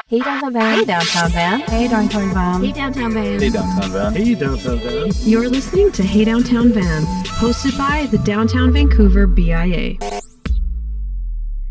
Hey downtown van. Hey downtown van. Hey downtown van. Hey downtown van. Hey downtown van. Hey downtown van. You're listening to Hey Downtown Van, hosted by the Downtown Vancouver BIA.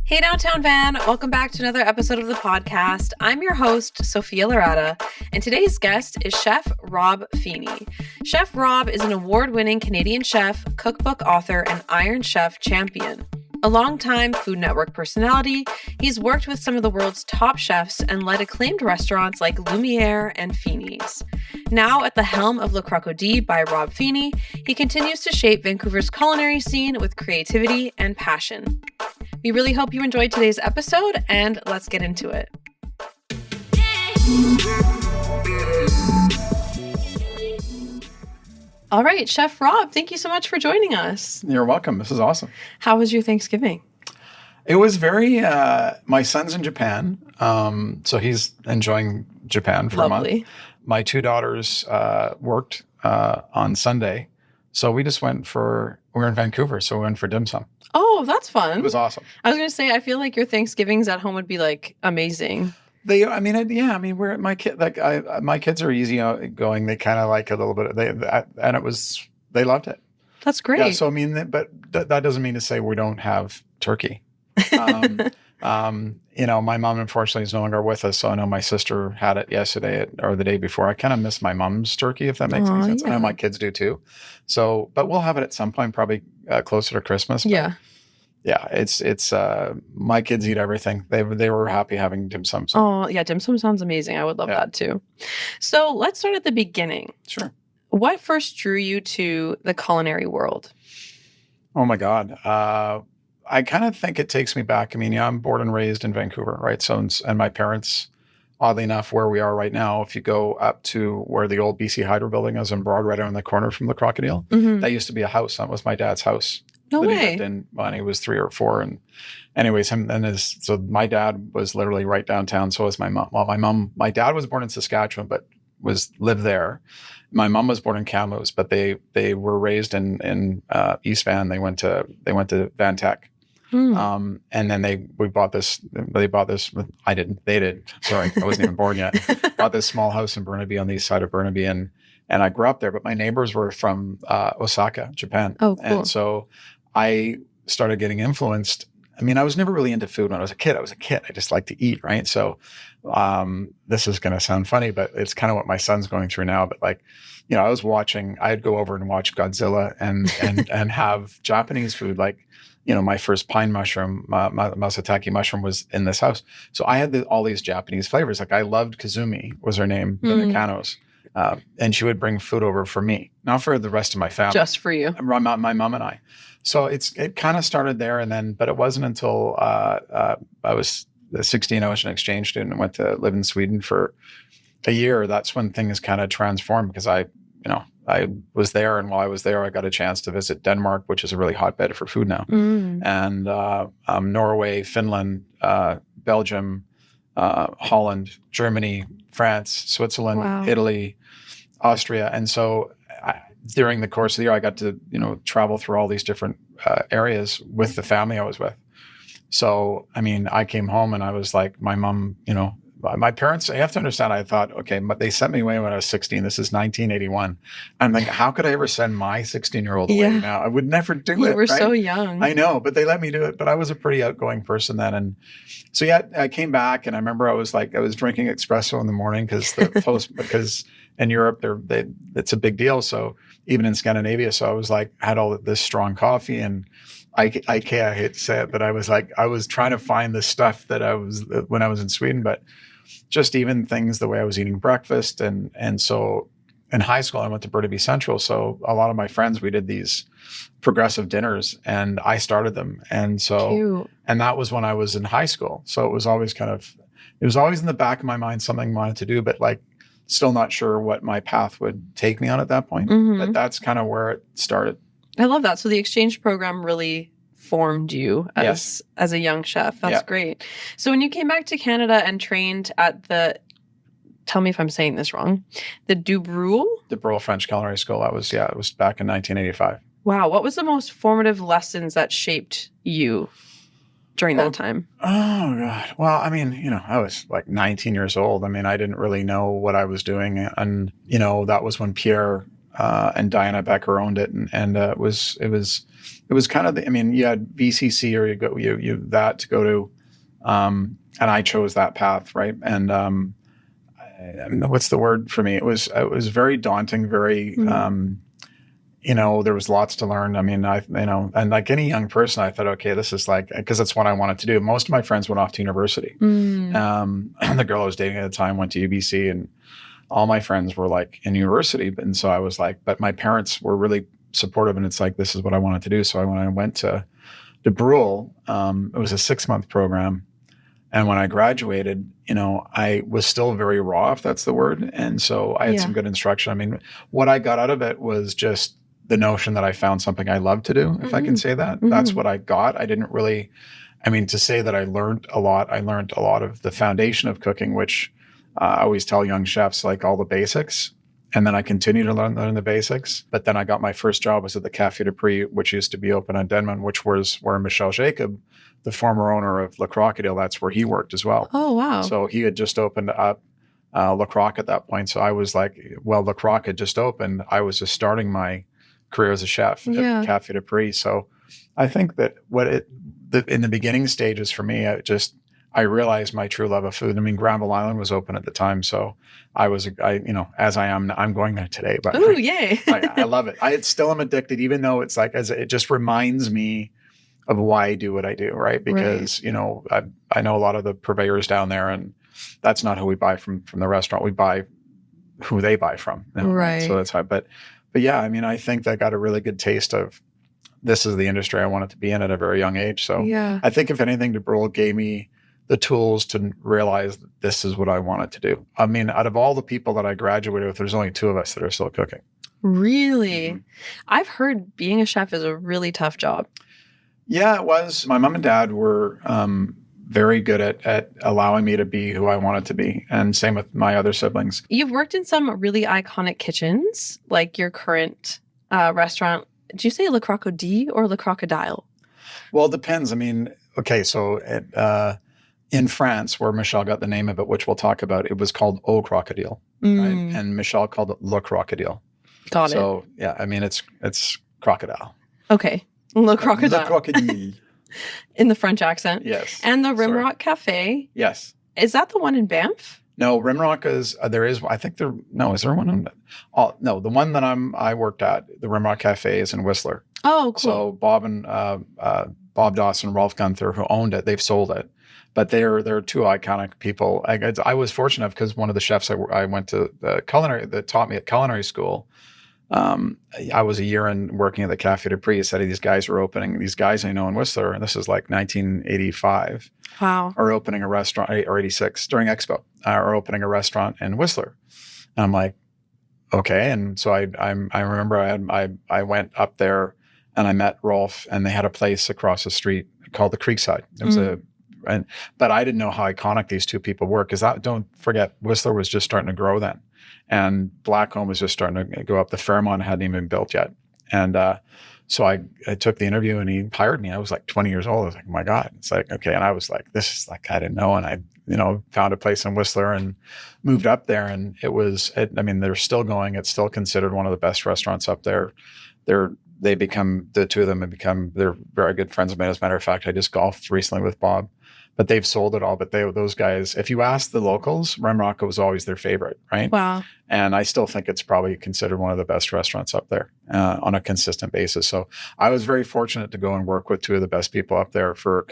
Hey Downtown Van, welcome back to another episode of the podcast. I'm your host, Sofia Laratta, and today's guest is Chef Rob Feenie. Chef Rob is an award-winning Canadian chef, cookbook author, and Iron Chef champion. A longtime Food Network personality, he's worked with some of the world's top chefs and led acclaimed restaurants like Lumiere and Feenie's. Now at the helm of Le Crocodile by Rob Feenie, he continues to shape Vancouver's culinary scene with creativity and passion. We really hope you enjoyed today's episode, and let's get into it. All right, Chef Rob, thank you so much for joining us. You're welcome. This is awesome. How was your Thanksgiving? It was very, my son's in Japan, so he's enjoying Japan for a Lovely. month. My two daughters worked on Sunday, so we just we're in Vancouver, so we went for dim sum. Oh, that's fun. It was awesome. I was going to say, I feel like your Thanksgivings at home would be like amazing. We're my kid. My kids are easy going. They kind of like a little bit. They loved it. That's great. Yeah. So but that doesn't mean to say we don't have turkey. My mom unfortunately is no longer with us. So I know my sister had it yesterday or the day before. I kind of miss my mom's turkey, if that makes any sense. Yeah. I know my kids do too. So, but we'll have it at some point, probably closer to Christmas. But Yeah. yeah, it's my kids eat everything. They were happy having dim sum. So. Oh, yeah. Dim sum sounds amazing. I would love that too. So let's start at the beginning. Sure. What first drew you to the culinary world? Oh my God. I kind of think it takes me back. I'm born and raised in Vancouver, right? So, and my parents, oddly enough, where we are right now, if you go up to where the old BC Hydro building is in Broad, right on the corner from Le Crocodile, that used to be a house. That was my dad's house. No that way. He lived in when he was 3 or 4. And anyways, so my dad was literally right downtown. So was my mom. Well, my dad was born in Saskatchewan, but lived there. My mom was born in Kamloops, but they were raised in East Van. They went to Van Tech. And then they bought this. I didn't. They did. Sorry, I wasn't even born yet. Bought this small house in Burnaby on the east side of Burnaby, and I grew up there. But my neighbors were from Osaka, Japan. Oh, cool. And so I started getting influenced. I was never really into food when I was a kid. I just liked to eat, right? So this is going to sound funny, but it's kind of what my son's going through now. But I was watching. I'd go over and watch Godzilla and have Japanese food like. My first pine mushroom, masatake mushroom was in this house. So I had all these Japanese flavors. Like I loved Kazumi was her name, the Nakanos. And she would bring food over for me, not for the rest of my family. Just for you. My mom and I. So it kind of started there. But it wasn't until I was 16, I was an exchange student and went to live in Sweden for a year. That's when things kind of transformed because I was there, and while I was there, I got a chance to visit Denmark, which is a really hotbed for food now, and Norway, Finland, Belgium, Holland, Germany, France, Switzerland, Wow. Italy, Austria, and so during the course of the year, I got to travel through all these different areas with the family I was with. So I came home and I was like, my mom, my parents, I have to understand, I thought, okay, but they sent me away when I was 16. This is 1981. I'm like, how could I ever send my 16-year-old away now? I would never do it. You were right? so young. I know, but they let me do it. But I was a pretty outgoing person then. And so, I came back and I remember I was drinking espresso in the morning because in Europe, it's a big deal. So even in Scandinavia, so I was had all this strong coffee and I hate to say it, but I was trying to find the stuff that I was when I was in Sweden, but just even things the way I was eating breakfast. And so in high school, I went to Burnaby Central. So a lot of my friends, we did these progressive dinners and I started them. And so, Cute. And that was when I was in high school. So it was always in the back of my mind, something I wanted to do, but still not sure what my path would take me on at that point. But that's kind of where it started. I love that. So the exchange program really formed you as a young chef. That's great. So when you came back to Canada and trained at tell me if I'm saying this wrong, the Dubreuil French Culinary School. It was back in 1985. Wow. What was the most formative lessons that shaped you? during that time? Oh God. Well, I mean, I was like 19 years old. I mean, I didn't really know what I was doing. And, that was when Pierre and Diana Becker owned it. And it was kind of you had VCC or you that to go to, and I chose that path. Right. And, what's the word for me? It was very daunting, very, there was lots to learn. I mean, and like any young person, I thought, okay, this is because that's what I wanted to do. Most of my friends went off to university. The girl I was dating at the time went to UBC, and all my friends were like in university. And so I was like, but my parents were really supportive, and it's like, this is what I wanted to do. So when I went to Brule, it was a 6-month program. And when I graduated, I was still very raw, if that's the word. And so I had some good instruction. I mean, what I got out of it was just the notion that I found something I love to do, if I can say that. That's what I got. I didn't really, to say that I learned a lot of the foundation of cooking, which I always tell young chefs, like all the basics. And then I continued to learn the basics. But then I got my first job was at the Café de Prix, which used to be open on Denman, which was where Michel Jacob, the former owner of Le Crocodile, that's where he worked as well. Oh, wow. So he had just opened up Le Croc at that point. So I was like, well, Le Croc had just opened. I was just starting my career as a chef at Café de Prix. So I think that in the beginning stages for me, I realized my true love of food. I mean, Granville Island was open at the time. So as I am, I'm going there today, but ooh, yay. I love it. I still am addicted, even though it's like, it just reminds me of why I do what I do. Right. Because, I know a lot of the purveyors down there, and that's not who we buy from the restaurant. We buy who they buy from. Right. So that's how, but yeah, I think that I got a really good taste of this is the industry I wanted to be in at a very young age. So I think if anything, De Brule gave me the tools to realize that this is what I wanted to do. Out of all the people that I graduated with, there's only 2 of us that are still cooking. Really? Mm-hmm. I've heard being a chef is a really tough job. Yeah, it was. My mom and dad were very good at allowing me to be who I wanted to be. And same with my other siblings. You've worked in some really iconic kitchens, like your current restaurant. Did you say Le Crocodile or Le Crocodile? Well, it depends. Okay, so in France, where Michel got the name of it, which we'll talk about, it was called Au Crocodile, right? And Michel called it Le Crocodile. Got it. So yeah, it's crocodile. Okay, Le Crocodile. Le Crocodile. In the French accent. Yes. And the Rimrock Cafe. Yes. Is that the one in Banff? No, Rimrock is, is there one in, no, the one that I worked at, the Rimrock Cafe, is in Whistler. Oh, cool. So Bob Dawson, Rolf Gunther, who owned it, they've sold it. But they're 2 iconic people. I was fortunate because one of the chefs I went to that taught me at culinary school. I was a year in working at the Café de Prix. Said these guys I know in Whistler, and this is like 1985. Wow. Are opening a restaurant, or 86 during Expo, are opening a restaurant in Whistler. And I'm like, okay. And so I remember I went up there and I met Rolf, and they had a place across the street called the Creekside. It was but I didn't know how iconic these 2 people were, because don't forget, Whistler was just starting to grow then. And Blackcomb was just starting to go up. The Fairmont hadn't even been built yet. And so I took the interview, and he hired me. I was like 20 years old. I was like, oh my God. It's like, okay. And I was like, this is like, I didn't know. And I, found a place in Whistler and moved up there. And they're still going. It's still considered one of the best restaurants up there. The 2 of them have become, they're very good friends of mine. As a matter of fact, I just golfed recently with Bob. But they've sold it all. But those guys, if you ask the locals, Rimrock was always their favorite, right? Wow. And I still think it's probably considered one of the best restaurants up there on a consistent basis. So I was very fortunate to go and work with 2 of the best people up there for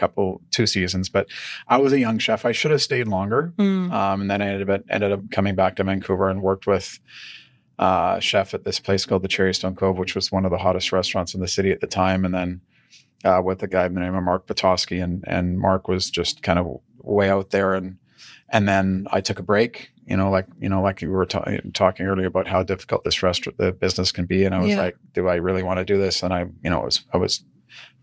2 seasons. But I was a young chef. I should have stayed longer. And then I ended up coming back to Vancouver and worked with a chef at this place called the Cherrystone Cove, which was one of the hottest restaurants in the city at the time. And then with a guy by the name of Mark Petoskey, and Mark was just kind of way out there, and then I took a break. Like you were talking earlier about how difficult the business can be, and I was like, do I really want to do this? And I was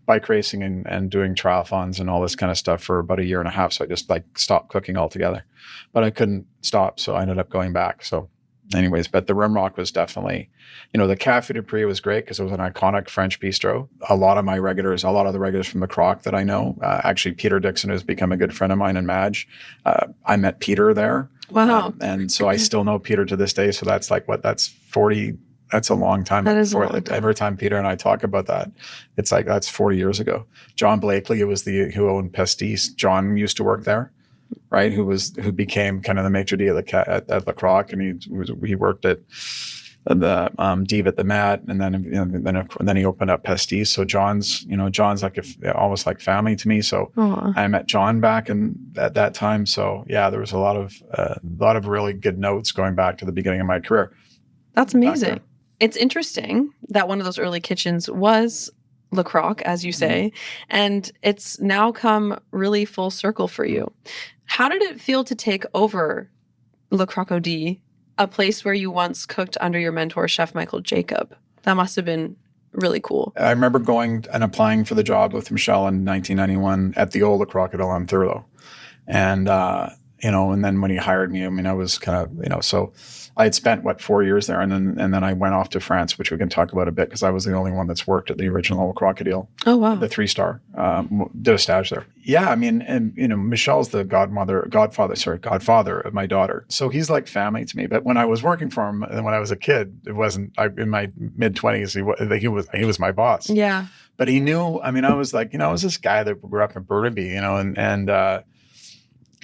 bike racing and doing triathlons and all this kind of stuff for about a year and a half. So I just stopped cooking altogether, but I couldn't stop, so I ended up going back. So anyways, but the Rimrock was definitely, the Café de Paris was great because it was an iconic French bistro. A lot of the regulars from the Croc that I know, actually Peter Dixon has become a good friend of mine, and Madge. I met Peter there. Wow. And so I still know Peter to this day. So that's like, that's 40, that's a long time. That is a long time. Every time Peter and I talk about that, it's like, that's 40 years ago. John Blakely, who owned Pastis. John used to work there, right? Who became kind of the maitre d' at Le Croc, and he worked at the Dive at the Mat, and then he opened up Pastis. So John's like almost like family to me. So I met John back at that time. So yeah, there was a lot of really good notes going back to the beginning of my career. That's amazing. It's interesting that one of those early kitchens was Le Croc, as you say, and it's now come really full circle for you. How did it feel to take over Le Crocodile, a place where you once cooked under your mentor, Chef Michael Jacob? That must have been really cool. I remember going and applying for the job with Michelle in 1991 at the old Le Crocodile on Thurlow. And, and then when he hired me, I mean, I was kind of, so I had spent 4 years there, and then I went off to France, which we can talk about a bit because I was the only one that's worked at the original Le Crocodile. Oh wow, the 3-star. Did a stage there. Yeah, I mean, and Michelle's the godfather of my daughter, so he's like family to me. But when I was working for him, and when I was a kid, it wasn't. In my mid-20s, he was my boss. Yeah, but he knew. I mean, I was like, I was this guy that grew up in Burnaby,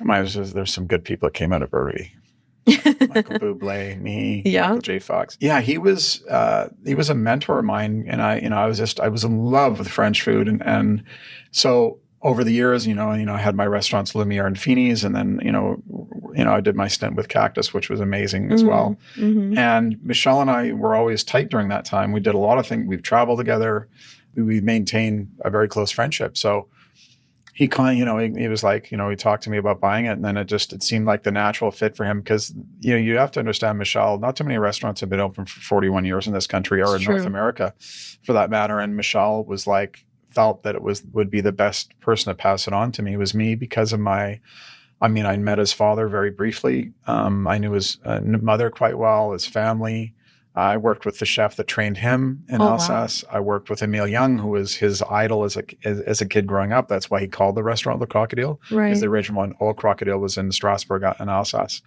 there's some good people that came out of Burnaby. Michael Bublé, me, Michael J. Fox. Yeah, he was a mentor of mine, and I was in love with French food, and so over the years, I had my restaurants Lumiere and Feenie's, and then I did my stint with Cactus, which was amazing as well. Mm-hmm. And Michelle and I were always tight during that time. We did a lot of things. We've traveled together. We maintained a very close friendship. So he he was like, he talked to me about buying it, and then it seemed like the natural fit for him because, you have to understand, Michelle, not too many restaurants have been open for 41 years in this country or in North America for that matter. And Michelle was felt that would be the best person to pass it on to me was me because of I met his father very briefly. I knew his mother quite well, his family. I worked with the chef that trained him in Alsace. Wow. I worked with Emile Young, who was his idol as a kid growing up. That's why he called the restaurant Le Crocodile. Right. Because the original one, Old Crocodile, was in Strasbourg in Alsace.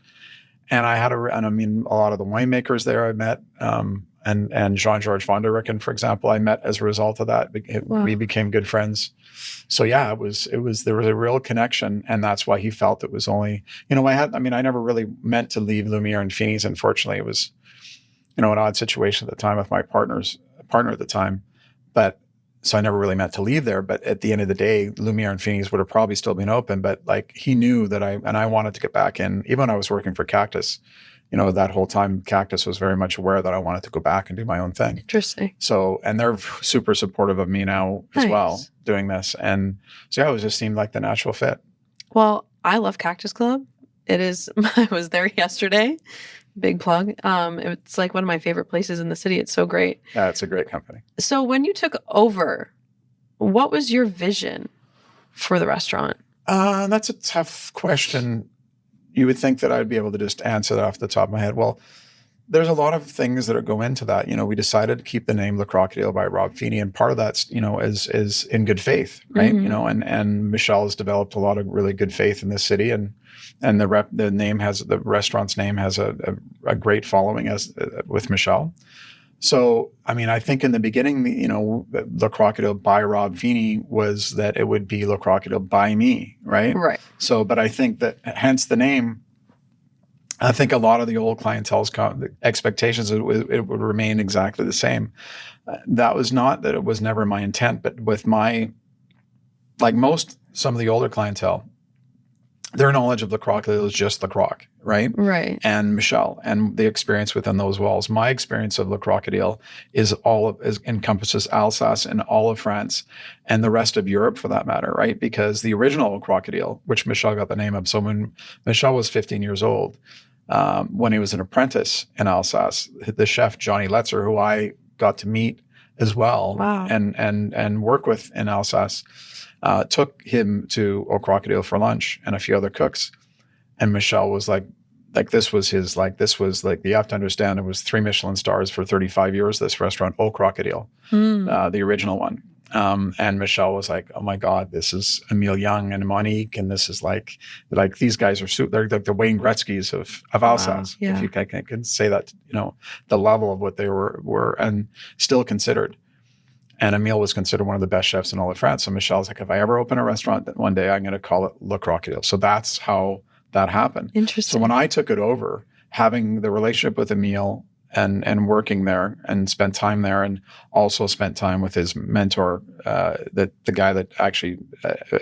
And I had a lot of the winemakers there I met, and Jean-Georges Van der Ricken, for example, I met as a result of that. We became good friends. So yeah, there was a real connection, and that's why he felt it was only, I never really meant to leave Lumiere and Feenie's. Unfortunately, it was, an odd situation at the time with my partner at the time. But so I never really meant to leave there. But at the end of the day, Lumiere and Feenie's would have probably still been open. But he knew that I wanted to get back in, even when I was working for Cactus. That whole time, Cactus was very much aware that I wanted to go back and do my own thing. Interesting. So, and they're super supportive of me now as well, doing this. And so, yeah, it just seemed like the natural fit. Well, I love Cactus Club. I was there yesterday. Big plug. It's like one of my favorite places in the city. It's so great. Yeah, it's a great company. So when you took over, what was your vision for the restaurant? That's a tough question. You would think that I'd be able to just answer that off the top of my head. Well, there's a lot of things that go into that. We decided to keep the name Le Crocodile by Rob Feenie, and part of that's, is in good faith, right? Mm-hmm. And Michelle has developed a lot of really good faith in this city, and the restaurant's name has a great following with Michelle. So, I think in the beginning, Le Crocodile by Rob Feenie was that it would be Le Crocodile by me, right? Right. So, but I think that hence the name, I think a lot of the old clientele's expectations, it would remain exactly the same. That was not that it was never my intent, but with some of the older clientele, their knowledge of Le Crocodile is just Le Croc, right? Right. And Michelle and the experience within those walls. My experience of Le Crocodile encompasses Alsace and all of France and the rest of Europe for that matter, right? Because the original Le Crocodile, which Michelle got the name of, so when Michelle was 15 years old, when he was an apprentice in Alsace, the chef Johnny Letzer, who I got to meet as well, wow, and work with in Alsace, took him to Au Crocodile for lunch and a few other cooks. And Michelle was like, like this was you have to understand, it was 3 Michelin stars for 35 years, this restaurant, Le Crocodile, the original one. And Michelle was like, oh my God, this is Emile Young and Monique. And this is like these guys are they're like the Wayne Gretzky's of Alsace. Yeah. If you can say that, the level of what they were and still considered. And Emile was considered one of the best chefs in all of France. So Michelle's like, if I ever open a restaurant one day, I'm going to call it Le Crocodile. So that's how that happened. Interesting. So when I took it over, having the relationship with Emile and working there and spent time there, and also spent time with his mentor, the guy that actually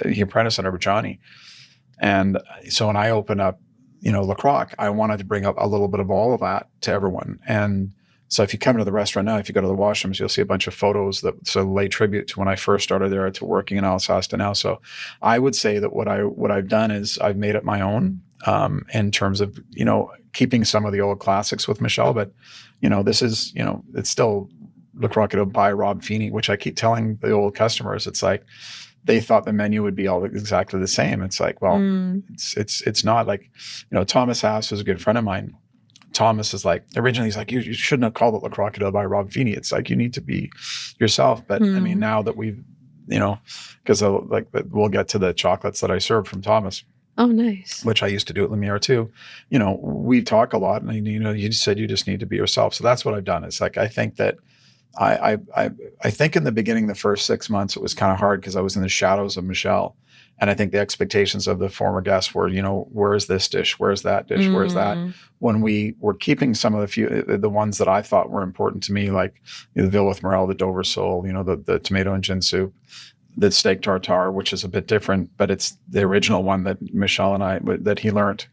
he apprenticed under Johnny. And so when I opened up, Le Croc, I wanted to bring up a little bit of all of that to everyone. And so if you come to the restaurant now, if you go to the washrooms, you'll see a bunch of photos that lay tribute to when I first started there, to working in Alsace to now. So I would say that what I've done is I've made it my own, in terms of, keeping some of the old classics with Michelle. But, this is, it's still Le Crocodile by Rob Feenie, which I keep telling the old customers. It's like, they thought the menu would be all exactly the same. It's like, well, it's not. Like, Thomas Haas was a good friend of mine. Thomas is like, originally he's like, you shouldn't have called it Le Crocodile by Rob Feenie. It's like, you need to be yourself. But I mean, now that we've, because we'll get to the chocolates that I served from Thomas. Oh, nice. Which I used to do at Lumiere too. We talk a lot, and you said you just need to be yourself. So that's what I've done. It's like, I think that I think in the beginning, the first 6 months, it was kind of hard because I was in the shadows of Michelle. And I think the expectations of the former guests were, where's this dish? Where's that dish? Where's that? When we were keeping some of the ones that I thought were important to me, like the Ville with Morel, the Dover sole, the tomato and gin soup, the steak tartare, which is a bit different, but it's the original one that Michelle and that he learned,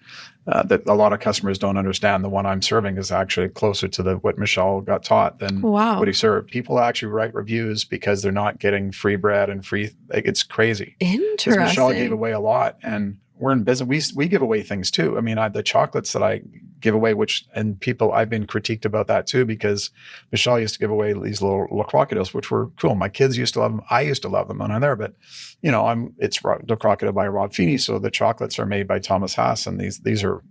that a lot of customers don't understand. The one I'm serving is actually closer to what Michelle got taught than what he served. People actually write reviews because they're not getting free bread and free, it's crazy. Interesting. Because Michelle gave away a lot, and we're in business. We give away things too. I mean, the chocolates that I give away, I've been critiqued about that too, because Michelle used to give away these little Le Crocodiles, which were cool. My kids used to love them. I used to love them when I'm there, but it's Le Crocodile by Rob Feenie. So the chocolates are made by Thomas Haas, and these are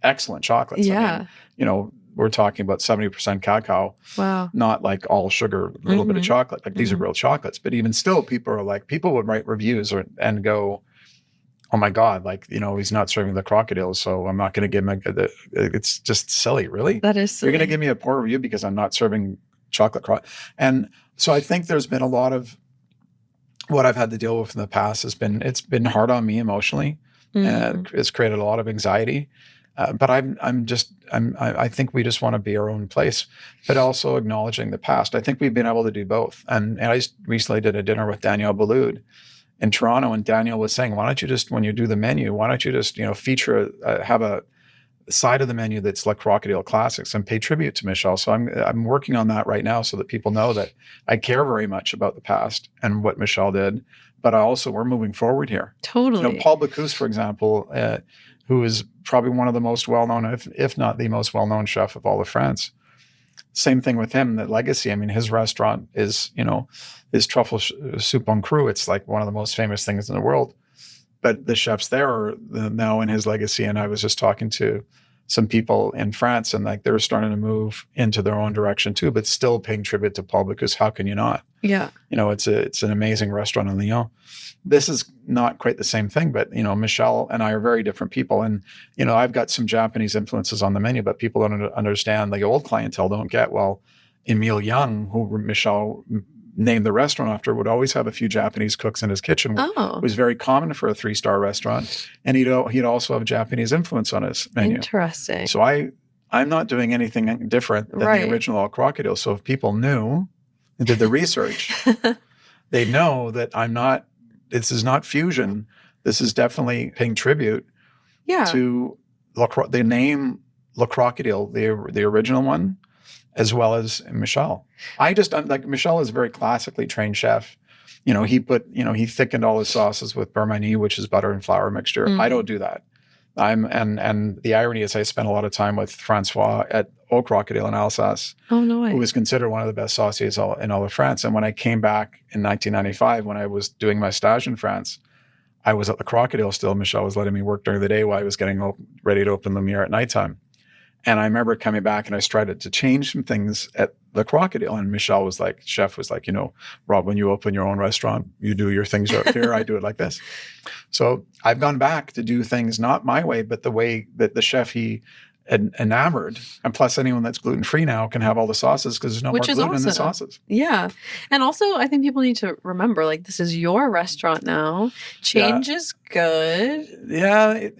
excellent chocolates. Yeah. I mean, we're talking about 70% cacao. Wow. Not like all sugar, a little bit of chocolate. Like these are real chocolates. But even still, people would write reviews and go, oh my God, he's not serving the crocodiles, so I'm not going to give him it's just silly, really. That is silly. You're going to give me a poor review because I'm not serving chocolate And so I think there's been a lot of what I've had to deal with in the past it's been hard on me emotionally. It's created a lot of anxiety. But I think we just want to be our own place, but also acknowledging the past. I think we've been able to do both. And I just recently did a dinner with Danielle Ballud in Toronto, and Daniel was saying, why don't you just, when you do the menu, why don't you just, feature, have a side of the menu that's like Crocodile Classics and pay tribute to Michelle. So I'm working on that right now so that people know that I care very much about the past and what Michelle did, but we're moving forward here. Totally. Paul Bocuse, for example, who is probably one of the most well-known, if not the most well-known chef of all of France. Same thing with him, the legacy. I mean, his restaurant is, his truffle soup en cru. It's like one of the most famous things in the world. But the chefs there are now in his legacy. And I was just talking to some people in France, and they're starting to move into their own direction too, but still paying tribute to Paul, because how can you not? Yeah. It's an amazing restaurant in Lyon. This is not quite the same thing, but Michelle and I are very different people. And, I've got some Japanese influences on the menu, but people don't understand, the old clientele don't get, well, Emile Young, who Michelle named the restaurant after, would always have a few Japanese cooks in his kitchen. Oh. It was very common for a 3-star restaurant. And he'd also have Japanese influence on his menu. Interesting. So I'm not doing anything different than the original El Crocodile. So if people knew and did the research, they know that this is not fusion. This is definitely paying tribute to the name Le Crocodile, the original one, as well as Michelle. Michelle is a very classically trained chef. He thickened all his sauces with beurre which is butter and flour mixture. I don't do that. And the irony is I spent a lot of time with Francois at Le Crocodile in Alsace. Oh, no way. Who was considered one of the best sauciers in all of France. And when I came back in 1995, when I was doing my stage in France, I was at the Crocodile still. Michelle was letting me work during the day while I was getting ready to open Lumiere at nighttime. And I remember coming back and I started to change some things at the Crocodile. And Michelle was like, chef was like, Rob, when you open your own restaurant, you do your things out here. I do it like this. So I've gone back to do things not my way, but the way that the chef he enamored. And plus anyone that's gluten-free now can have all the sauces because there's no more gluten in the sauces. Yeah. And also I think people need to remember, like, this is your restaurant now. Change is good. Yeah.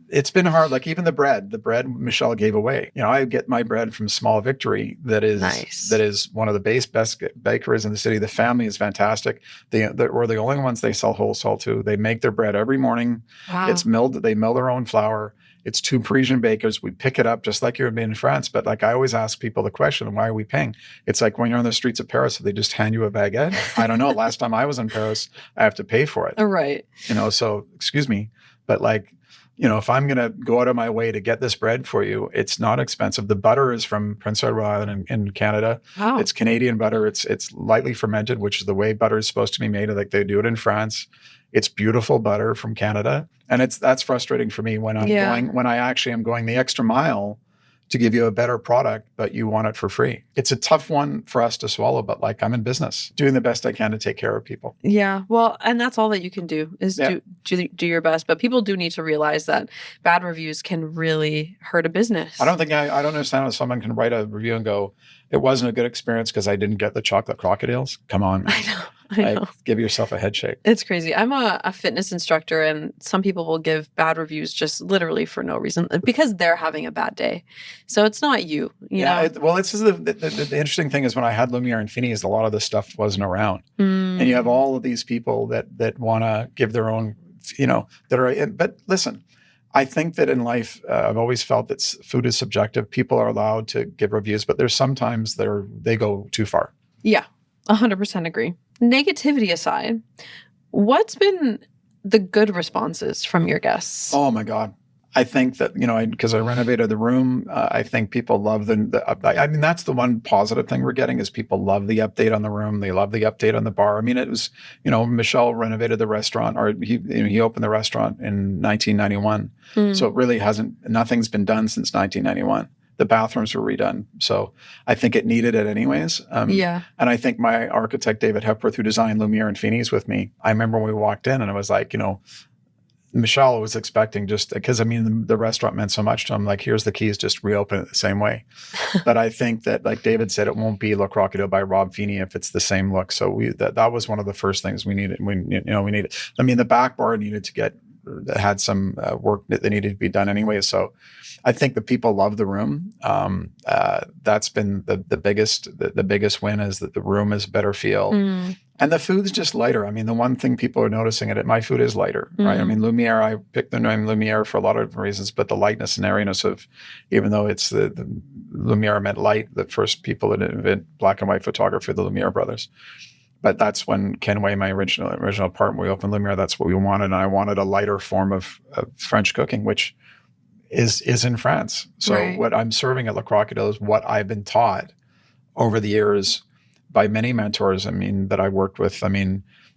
It's been hard. Like even the bread Michelle gave away. I get my bread from Small Victory that is one of the best bakeries in the city. The family is fantastic. We're the only ones they sell wholesale to. They make their bread every morning. Wow. It's milled. They mill their own flour. It's 2 Parisian bakers. We pick it up just like you're in France. But like I always ask people the question, why are we paying? It's like when you're on the streets of Paris, they just hand you a baguette. I don't know. Last time I was in Paris, I have to pay for it. Right. So excuse me. But like, if I'm going to go out of my way to get this bread for you, it's not expensive. The butter is from Prince Edward Island in Canada. Wow. It's Canadian butter. It's lightly fermented, which is the way butter is supposed to be made. Like they do it in France. It's beautiful butter from Canada. And that's frustrating for me when I actually am going the extra mile to give you a better product, but you want it for free. It's a tough one for us to swallow, but like I'm in business, doing the best I can to take care of people. Yeah. Well, and that's all that you can do is do your best. But people do need to realize that bad reviews can really hurt a business. I don't understand how someone can write a review and go, it wasn't a good experience because I didn't get the chocolate crocodiles. Come on. I know. Give yourself a head shake. It's crazy. I'm a fitness instructor, and some people will give bad reviews just literally for no reason because they're having a bad day. So it's not you know? It's the interesting thing is when I had Lumiere and Feenie's, a lot of this stuff wasn't around. And you have all of these people that want to give their own, but listen, I think that in life, I've always felt that food is subjective. People are allowed to give reviews, but there's sometimes they go too far. Yeah, 100% agree. Negativity aside, what's been the good responses from your guests? Oh my God. I think that, because I renovated the room, I think people love that's the one positive thing we're getting is people love the update on the room. They love the update on the bar. I mean, it was, Michelle renovated the restaurant, or he opened the restaurant in 1991. So it really nothing's been done since 1991. The bathrooms were redone. So I think it needed it anyways. And I think my architect, David Hepworth, who designed Lumiere and Feenie's with me, I remember when we walked in and it was like, Michelle was expecting just because, the restaurant meant so much to him. Like, here's the keys, just reopen it the same way. But I think that, like David said, it won't be Le Crocodile by Rob Feenie if it's the same look. So that was one of the first things we needed. We needed. The back bar needed to had some work that needed to be done anyway. So I think the people love the room. That's been the biggest win is that the room is better feel. And the food's just lighter. The one thing people are noticing my food is lighter, right? Lumiere, I picked the name Lumiere for a lot of different reasons, but the lightness and airiness of, even though it's the Lumiere meant light, the first people that invented black and white photography, the Lumiere brothers. But that's when Ken Way, my original partner, we opened Lumiere. That's what we wanted. And I wanted a lighter form of French cooking, which is in France. So What I'm serving at Le Crocodile is what I've been taught over the years by many mentors. That I worked with.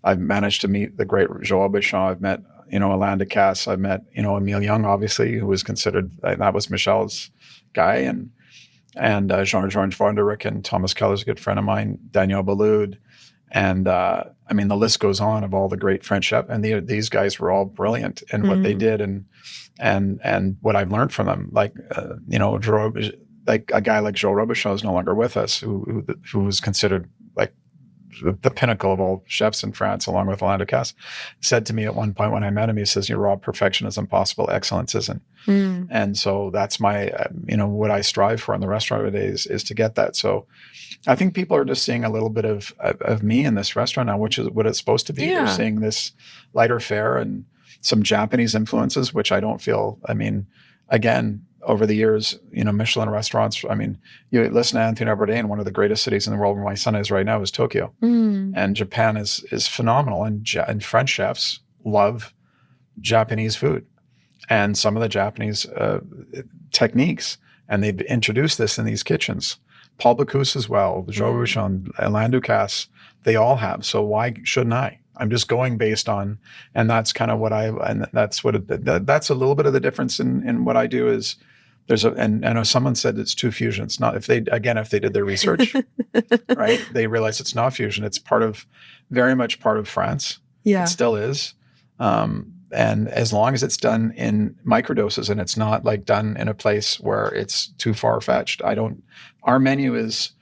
I've managed to meet the great Joël Béchamp. I've met, Alain Ducasse. I've met, Emile Young, obviously, who was considered, that was Michelle's guy. And Jean-Georges Vonderick and Thomas Keller's a good friend of mine, Daniel Baloud. And the list goes on of all the great French chefs, and these guys were all brilliant in what they did, and what I've learned from them. Like like a guy like Joël Robuchon is no longer with us, who was considered like the pinnacle of all chefs in France, along with Alain Ducasse, said to me at one point when I met him, he says, Rob, perfection is impossible, excellence isn't. And so that's my, what I strive for in the restaurant today is to get that. So I think people are just seeing a little bit of me in this restaurant now, which is what it's supposed to be. Yeah. They're seeing this lighter fare and some Japanese influences, which I don't feel, again, over the years, Michelin restaurants, you listen to Anthony Bourdain, one of the greatest cities in the world where my son is right now is Tokyo. And Japan is phenomenal. And French chefs love Japanese food and some of the Japanese techniques. And they've introduced this in these kitchens. Paul Bocuse as well, Joël Robuchon, Alain Ducasse, they all have. So why shouldn't I? I'm just going based on, and that's kind of that's that's a little bit of the difference in what I do is and I know someone said it's two fusion. It's not, if they did their research, right, they realize it's not fusion. It's very much part of France. Yeah. It still is. And as long as it's done in microdoses and it's not like done in a place where it's too far fetched, our menu is,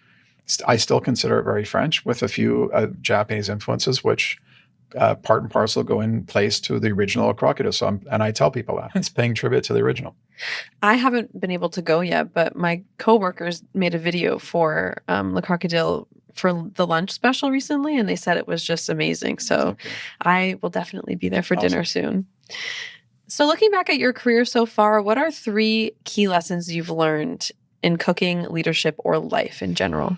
I still consider it very French with a few Japanese influences, which part and parcel go in place to the original Crocodile. So and I tell people that it's paying tribute to the original. I haven't been able to go yet, but my coworkers made a video for Le Crocodile for the lunch special recently, and they said it was just amazing. So I will definitely be there for dinner soon. So looking back at your career so far, what are 3 key lessons you've learned in cooking, leadership, or life in general?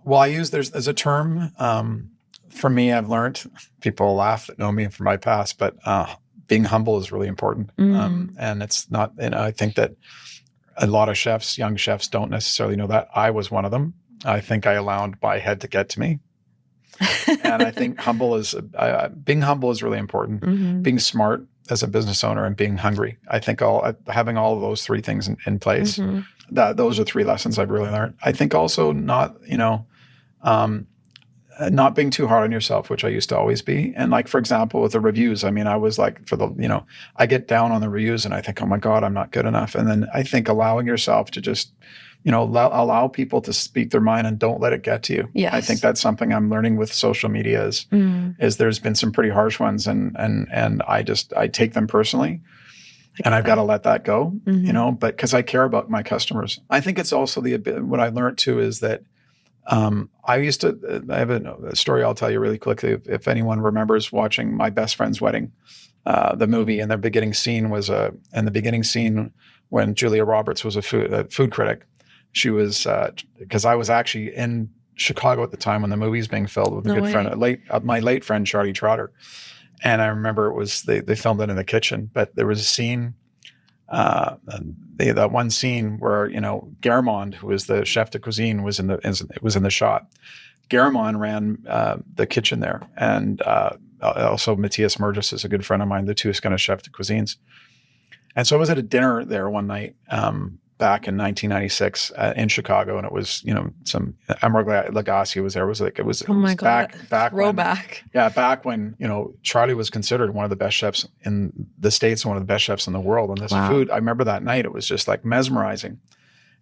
Well, there's a term for me, I've learned, people laugh that know me from my past, but being humble is really important. And it's not, and I think that a lot of young chefs don't necessarily know that. I was one of them. I think I allowed my head to get to me. And I think being humble is really important. Being smart as a business owner and being hungry. I think having all of those 3 things in place, those are 3 lessons I've really learned. I think also not being too hard on yourself, which I used to always be. And like, for example, with the reviews, I mean, I was like, I get down on the reviews and I think, oh my God, I'm not good enough. And then I think allowing yourself to just, allow people to speak their mind and don't let it get to you. Yes. I think that's something I'm learning with social media is there's been some pretty harsh ones and I take them personally. And I've got to let that go, but because I care about my customers. I think it's also what I learned too is that I have a story I'll tell you really quickly. If anyone remembers watching My Best Friend's Wedding, the movie, and the beginning scene when Julia Roberts was a food critic, she was, because I was actually in Chicago at the time when the movie was being filmed with my late friend, Charlie Trotter. And I remember they filmed it in the kitchen, but there was a scene, that one scene where, Garamond, who was the chef de cuisine, was in the shot. Garamond ran the kitchen there. And also Matthias Merges is a good friend of mine, the two kind of chef de cuisines. And so I was at a dinner there one night, back in 1996 in Chicago, and it was, some Emeril Lagasse was there. It was oh my God, back throwback. Back when, Charlie was considered one of the best chefs in the States and one of the best chefs in the world. And this food, I remember that night, it was just like mesmerizing.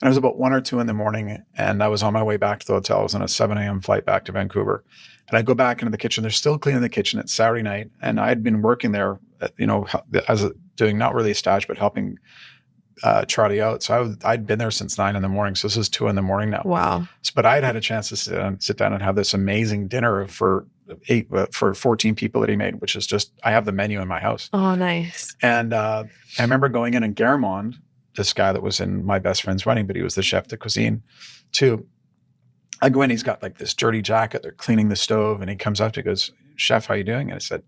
And it was about 1 or 2 in the morning, and I was on my way back to the hotel. I was on a 7 a.m. flight back to Vancouver. And I go back into the kitchen. They're still cleaning the kitchen. It's Saturday night, and I had been working there, doing not really a stage, but helping Charlie out. So I'd been there since 9 in the morning. So this is 2 in the morning now. Wow. But I'd had a chance to sit down and have this amazing dinner for 14 people that he made, which is just, I have the menu in my house. Oh, nice. And I remember going in, and Garamond, this guy that was in My Best Friend's Wedding, but he was the chef de cuisine too. I go in, he's got like this dirty jacket. They're cleaning the stove, and he comes up to me, goes, "Chef, how you doing?" And I said,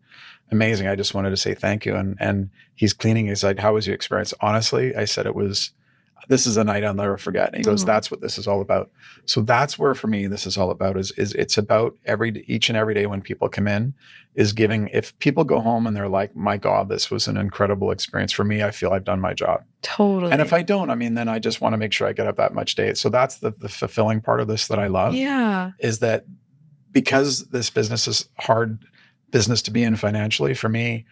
"Amazing. I just wanted to say thank you." And he's cleaning. He's like, "How was your experience?" Honestly, I said, this is a night I'll never forget. And he goes, "That's what this is all about." So that's where, for me, this is all about is it's about each and every day when people come in is giving. If people go home and they're like, "My God, this was an incredible experience for me," I feel I've done my job. Totally. And if I don't, then I just want to make sure I get up that much day. So that's the fulfilling part of this that I love. Yeah. Is that because this business is hard business to be in financially, for me,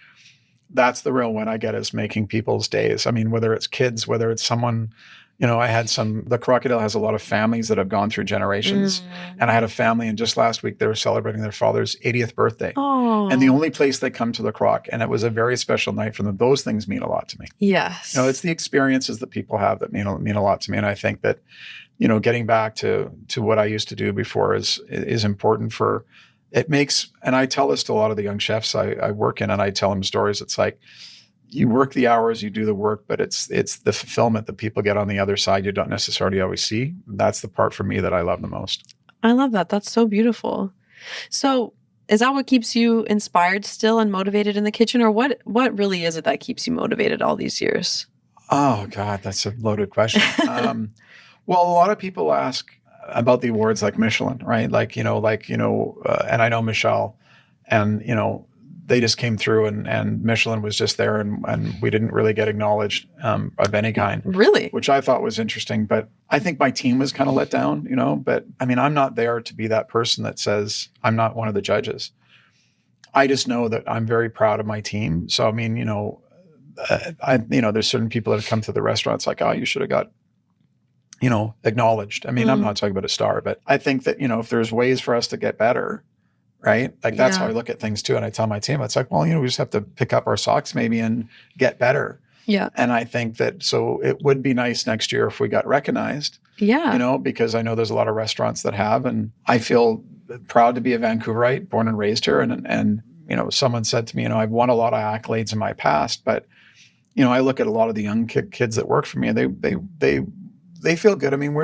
that's the real win I get, is making people's days. Whether it's kids, whether it's someone, the Crocodile has a lot of families that have gone through generations. And I had a family, and just last week they were celebrating their father's 80th birthday. Oh. And the only place they come to the Croc, and it was a very special night for them. Those things mean a lot to me. Yes. It's the experiences that people have that mean a lot to me. And I think that, getting back to what I used to do before is important for. It makes, and I tell this to a lot of the young chefs I work in, and I tell them stories. It's like, you work the hours, you do the work, but it's the fulfillment that people get on the other side you don't necessarily always see. That's the part for me that I love the most. I love that. That's so beautiful. So is that what keeps you inspired still and motivated in the kitchen, or what really is it that keeps you motivated all these years? Oh God, that's a loaded question. Well, a lot of people ask about the awards like Michelin, right? And I know Michelle, And, they just came through and Michelin was just there and we didn't really get acknowledged of any kind. Really? Which I thought was interesting. But I think my team was kind of let down, but I mean, I'm not there to be that person that says I'm not one of the judges. I just know that I'm very proud of my team. So, I mean, there's certain people that have come to the restaurants like, oh, you should have got, acknowledged. I mean, I'm not talking about a star, but I think that, if there's ways for us to get better, right? Like that's how I look at things too. And I tell my team, it's like, well, we just have to pick up our socks maybe and get better. Yeah. And I think that, so it would be nice next year if we got recognized, because I know there's a lot of restaurants that have, and I feel proud to be a Vancouverite, born and raised here. And someone said to me, I've won a lot of accolades in my past, but, I look at a lot of the young kids that work for me, and they feel good. I mean,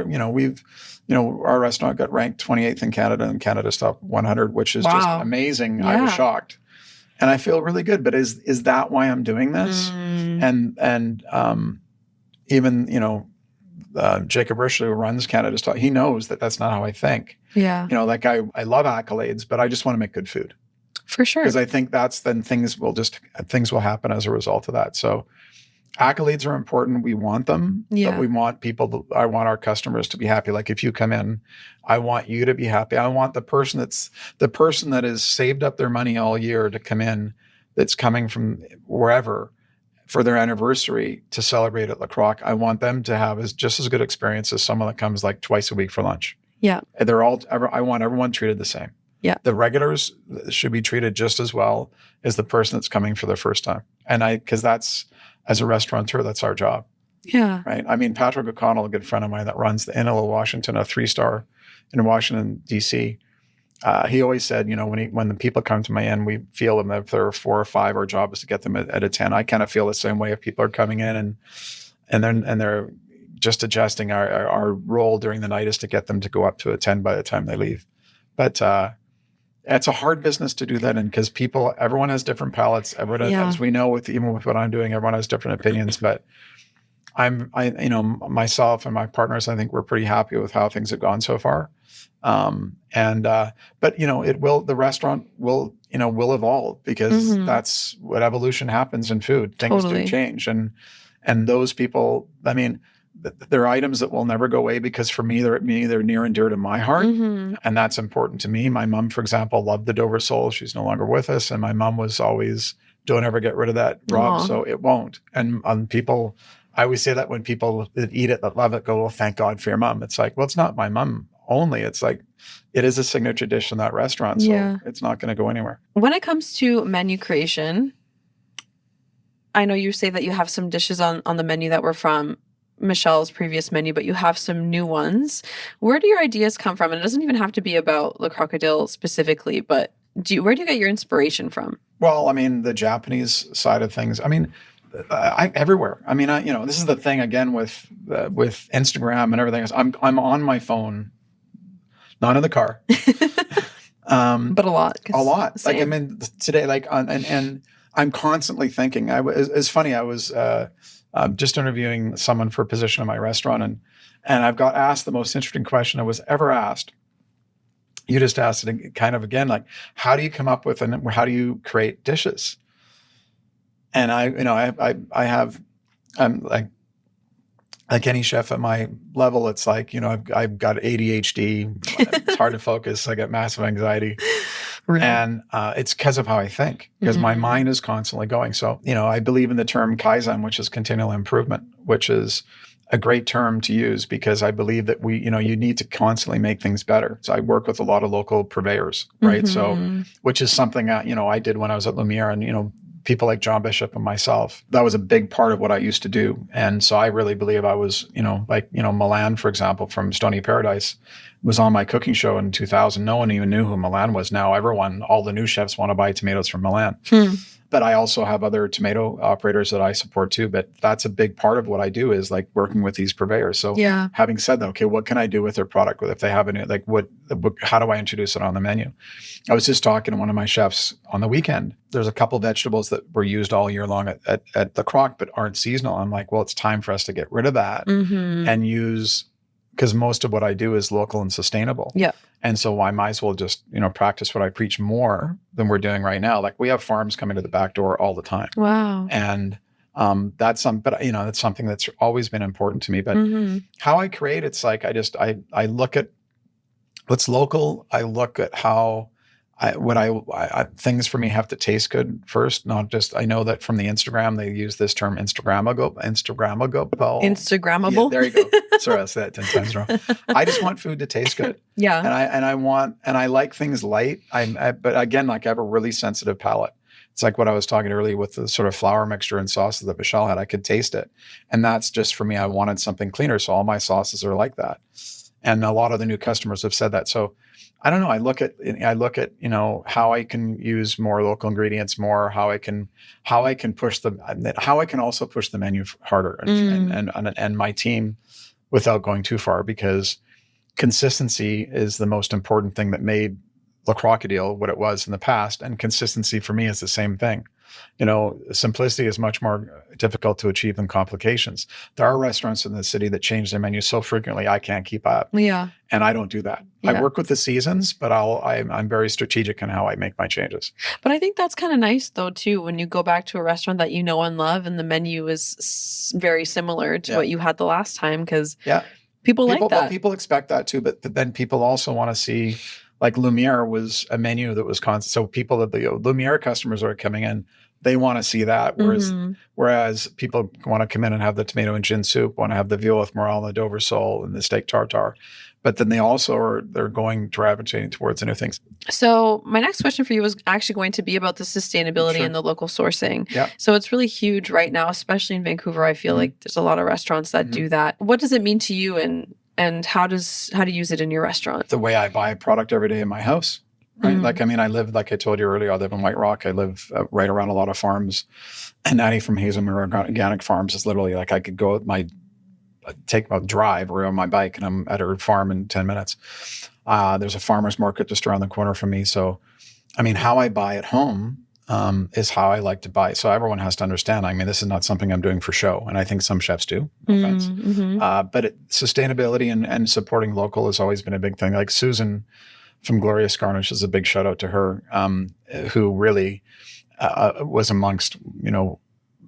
our restaurant got ranked 28th in Canada and Canada's top 100, which is just amazing. Yeah. I was shocked. And I feel really good, but is that why I'm doing this? And even, Jacob Rishley, who runs Canada's top, he knows that that's not how I think. Yeah. I love accolades, but I just want to make good food. For sure. Because I think then things will happen as a result of that. So accolades are important. We want them, but we want I want our customers to be happy. Like if you come in, I want you to be happy. I want the person that has saved up their money all year to come in, that's coming from wherever for their anniversary to celebrate at Le Croc. I want them to have just as good experience as someone that comes like twice a week for lunch. Yeah. I want everyone treated the same. Yeah. The regulars should be treated just as well as the person that's coming for the first time. And because that's, as a restaurateur, that's our job. Yeah. Right. I mean, Patrick O'Connell, a good friend of mine that runs the NLO Washington, a 3-star in Washington, D.C., he always said, when the people come to my inn, we feel them. If there are 4 or 5, our job is to get them at a 10. I kind of feel the same way if people are coming in and they're just adjusting. Our role during the night is to get them to go up to a 10 by the time they leave. But it's a hard business to do that in, because everyone has different palates. As we know, even with what I'm doing, everyone has different opinions. But myself and my partners, I think we're pretty happy with how things have gone so far. But the restaurant will evolve, because that's what evolution happens in food. Things do change, and those people, I mean, there are items that will never go away, because for me, they're near and dear to my heart. And that's important to me. My mom, for example, loved the Dover sole. She's no longer with us. And my mom was always, don't ever get rid of that, Rob. Aww. So it won't. And people, I always say that when people that eat it, that love it, go, well, thank God for your mom. It's like, well, it's not my mom only. It's like, it is a signature dish in that restaurant. So it's not going to go anywhere. When it comes to menu creation, I know you say that you have some dishes on the menu that were from Michelle's previous menu, but you have some new ones. Where do your ideas come from? And it doesn't even have to be about Le Crocodile specifically, but where do you get your inspiration from? Well, I mean, the Japanese side of things. I mean, everywhere. I mean, this is the thing again with Instagram and everything else. I'm on my phone, not in the car, but a lot. A lot. Same. Like I mean, today, like and I'm constantly thinking. It's funny. I was just interviewing someone for a position in my restaurant, and I've got asked the most interesting question I was ever asked. You just asked it kind of again, like, how do you come up with and how do you create dishes? And I'm like any chef at my level, it's like, I've got ADHD. It's hard to focus. I get massive anxiety. Really? And it's because of how I think, because my mind is constantly going. So, I believe in the term Kaizen, which is continual improvement, which is a great term to use, because I believe that you need to constantly make things better. So I work with a lot of local purveyors, right? So, which is something that, I did when I was at Lumiere, and, people like John Bishop and myself, that was a big part of what I used to do. And so I really believe I was, Milan, for example, from Stony Paradise was on my cooking show in 2000. No one even knew who Milan was. Now all the new chefs want to buy tomatoes from Milan. But I also have other tomato operators that I support too. But that's a big part of what I do, is like working with these purveyors. So having said that, okay, what can I do with their product? If they have any, like how do I introduce it on the menu? I was just talking to one of my chefs on the weekend. There's a couple of vegetables that were used all year long at the Croc, but aren't seasonal. I'm like, well, it's time for us to get rid of that and use, because most of what I do is local and sustainable. Yeah. And so I might as well just, practice what I preach more than we're doing right now. Like we have farms coming to the back door all the time. Wow. And that's something that's always been important to me. But how I create, it's like, I look at what's local. I look at how things for me have to taste good first, not just, I know that from the Instagram, they use this term Instagrammable. Instagrammable. Yeah, there you go. Sorry, I said that 10 times wrong. I just want food to taste good. Yeah. And I like things light. But again, like I have a really sensitive palate. It's like what I was talking earlier with the sort of flour mixture and sauces that Michelle had. I could taste it. And that's just for me, I wanted something cleaner. So all my sauces are like that. And a lot of the new customers have said that. So I don't know. I look at, how I can use more local ingredients more, how I can also push the menu harder and my team without going too far, because consistency is the most important thing that made Le Crocodile what it was in the past. And consistency for me is the same thing. Simplicity is much more difficult to achieve than complications. There are restaurants in the city that change their menu so frequently, I can't keep up. Yeah. And I don't do that. Yeah. I work with the seasons, but I'm very strategic in how I make my changes. But I think that's kind of nice though, too, when you go back to a restaurant that you know and love and the menu is very similar to what you had the last time, because people like that. Well, people expect that too, but then people also want to see, like Lumiere was a menu that was constant. So the Lumiere customers are coming in, they want to see that. Whereas people want to come in and have the tomato and gin soup, want to have the veal with morel and the Dover sole and the steak tartare. But then they also they're gravitating towards new things. So my next question for you was actually going to be about the sustainability and the local sourcing. Yeah. So it's really huge right now, especially in Vancouver. I feel like there's a lot of restaurants that do that. What does it mean to you, and how do you use it in your restaurant? The way I buy a product every day in my house, right? Like, I live, like I told you earlier, I live in White Rock. I live right around a lot of farms. And Natty from Hazelmere Organic Farms is literally like, I could go take a drive or on my bike and I'm at her farm in 10 minutes. There's a farmer's market just around the corner from me. So, how I buy at home is how I like to buy. So everyone has to understand, this is not something I'm doing for show. And I think some chefs do, no offense. But sustainability and supporting local has always been a big thing. Like Susan from Glorious Garnish is a big shout out to her, who really was amongst,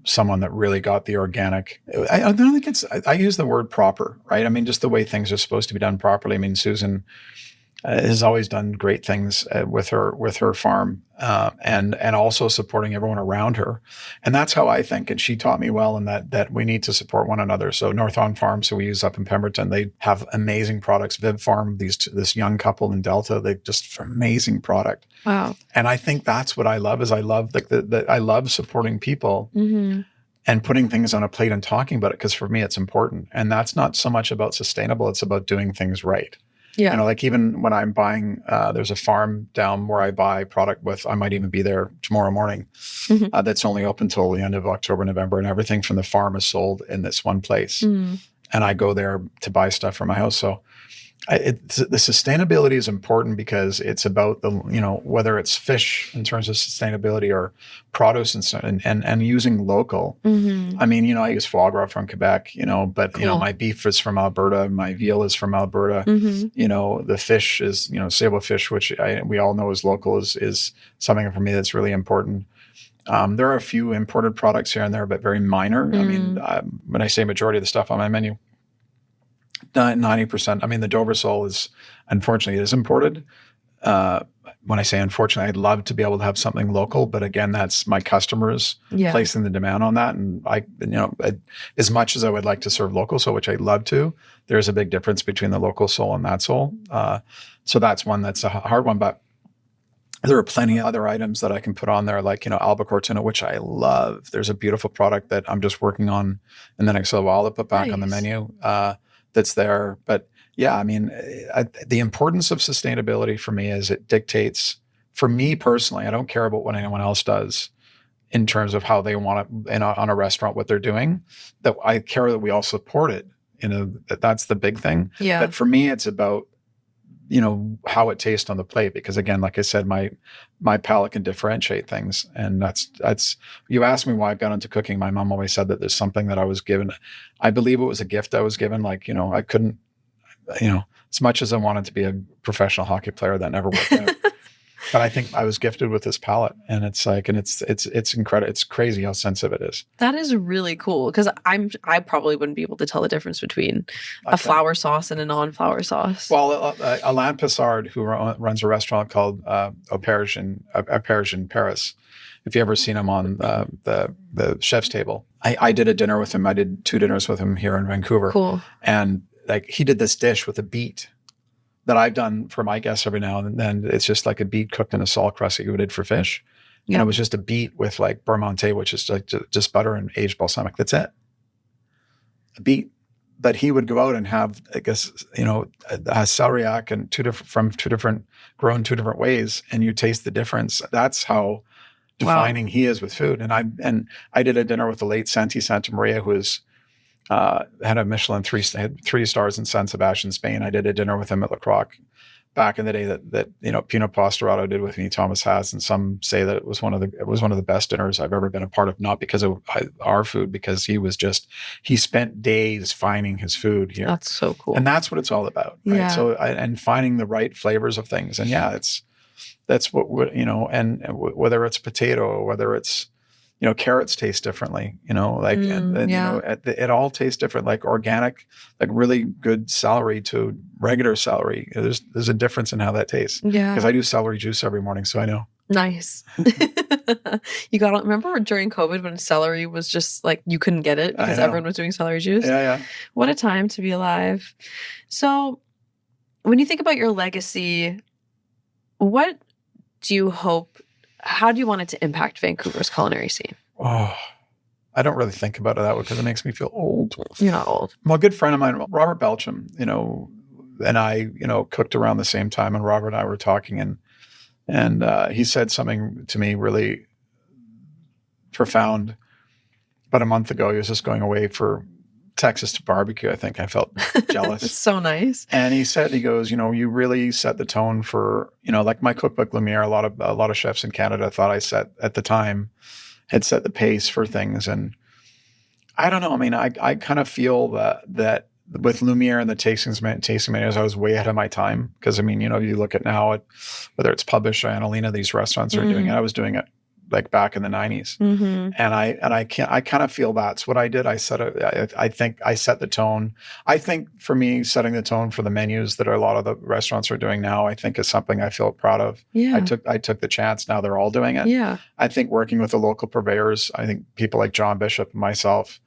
someone that really got the organic. I don't think I use the word proper, right? Just the way things are supposed to be done properly. Susan has always done great things with her farm, and also supporting everyone around her. And that's how I think. And she taught me well in that we need to support one another. So Northon Farms, who we use up in Pemberton, they have amazing products. Viv Farm, this young couple in Delta, they just amazing product. Wow. And I think that's what I love is I love I love supporting people and putting things on a plate and talking about it, because for me it's important. And that's not so much about sustainable; it's about doing things right. Yeah. Like even when I'm buying, there's a farm down where I buy product with, I might even be there tomorrow morning. That's only open till the end of October, November, and everything from the farm is sold in this one place. And I go there to buy stuff for my house. So the sustainability is important because it's about whether it's fish in terms of sustainability or produce and using local. I use foie gras from Quebec, but Cool. My beef is from Alberta, my veal is from Alberta. The fish is sable fish, which we all know is local, is something for me that's really important. There are a few imported products here and there, but very minor. When I say majority of the stuff on my menu, 90%. The Dover sole is, unfortunately, it is imported. When I say unfortunately, I'd love to be able to have something local, but again, that's my customers placing the demand on that. And as much as I would like to serve local sole, which I love to, there's a big difference between the local sole and that sole. So that's one that's a hard one, but there are plenty of other items that I can put on there, like, albacore tuna, which I love. There's a beautiful product that I'm just working on in the next little while to put back on the menu. That's there. But yeah, the importance of sustainability for me is it dictates, for me personally, I don't care about what anyone else does in terms of how they want it on a restaurant, what they're doing, that I care that we all support it. That's the big thing. Yeah. But for me, it's about, how it tastes on the plate, because again, like I said, my palate can differentiate things. And that's, you asked me why I got into cooking. My mom always said that there's something that I was given. I believe it was a gift I was given. Like, I couldn't, as much as I wanted to be a professional hockey player, that never worked out. But I think I was gifted with this palate, and it's incredible. It's crazy how sensitive it is. That is really cool, because I probably wouldn't be able to tell the difference between a flour sauce and a non-flour sauce. Well, Alain Pissard, who runs a restaurant called Auberge in Paris, if you ever seen him on the chef's table, I did a dinner with him. I did 2 dinners with him here in Vancouver. Cool. And like he did this dish with a beet that I've done for my guests every now and then. It's just like a beet cooked in a salt crust that you did for fish. Yeah. And it was just a beet with like beurre which is like just butter and aged balsamic. That's it. A beet. But he would go out and have, I guess, a celeriac and grown 2 different ways, and you taste the difference. That's how defining he is with food. And I did a dinner with the late Santi Santamaria, who had a Michelin 3 stars in San Sebastian, Spain. I did a dinner with him at Le Croc back in the day that Pino Posterato did with me, Thomas Haas, and some say that it was one of the best dinners I've ever been a part of, not because of our food, because he spent days finding his food here. That's so cool. And that's what it's all about. Right? Yeah. So, and finding the right flavors of things. And yeah, that's what, and whether it's potato or whether it's, carrots taste differently, it all tastes different, like organic, like really good celery to regular celery. There's a difference in how that tastes. Yeah. Because I do celery juice every morning, so I know. Nice. Remember during COVID when celery was just like, you couldn't get it because everyone was doing celery juice? Yeah. What a time to be alive. So when you think about your legacy, what do you hope, how do you want it to impact Vancouver's culinary scene? Oh, I don't really think about it that way because it makes me feel old. You're not old. Well, a good friend of mine, Robert Belcham, and I, cooked around the same time, and Robert and I were talking, and he said something to me really profound about a month ago. He was just going away for Texas to barbecue. I think I felt jealous. It's so nice. And he goes, you really set the tone for, like my cookbook Lumiere. A lot of chefs in Canada thought had set the pace for things. And I don't know. I mean, I kind of feel that with Lumiere and the tasting menus, I was way ahead of my time. Because I mean, you look at now, whether it's Publish or Annalena, these restaurants are doing it. I was doing it like back in the 90s. Mm-hmm. And I kind of feel that's what I did. I think I set the tone. I think for me, setting the tone for the menus that a lot of the restaurants are doing now, I think is something I feel proud of. Yeah. I took the chance. Now they're all doing it. Yeah. I think working with the local purveyors, I think people like John Bishop and myself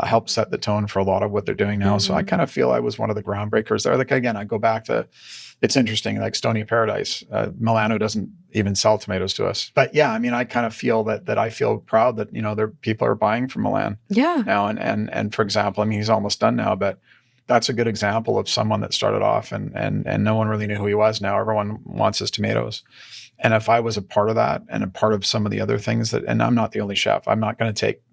helped set the tone for a lot of what they're doing now. Mm-hmm. So I kind of feel I was one of the groundbreakers there. Like, again, I go back to, it's interesting, like Stony Paradise. Milano doesn't even sell tomatoes to us. But yeah, I mean, I kind of feel that I feel proud that, people are buying from Milan now. And for example, I mean, he's almost done now, but that's a good example of someone that started off and no one really knew who he was. Now everyone wants his tomatoes. And if I was a part of that and a part of some of the other things and I'm not the only chef, I'm not going to take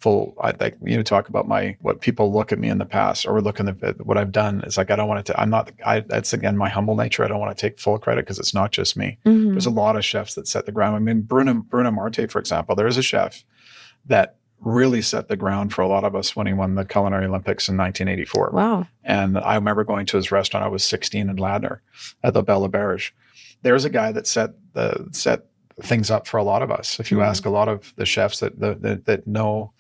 talk about what people look at me in the past or look at what I've done. It's like, I don't want to, that's again, my humble nature. I don't want to take full credit because it's not just me. Mm-hmm. There's a lot of chefs that set the ground. I mean, Bruno Marte, for example, there is a chef that really set the ground for a lot of us when he won the Culinary Olympics in 1984. Wow. And I remember going to his restaurant. I was 16 in Ladner at the Belle Auberge. There's a guy that set things up for a lot of us. If you ask a lot of the chefs that know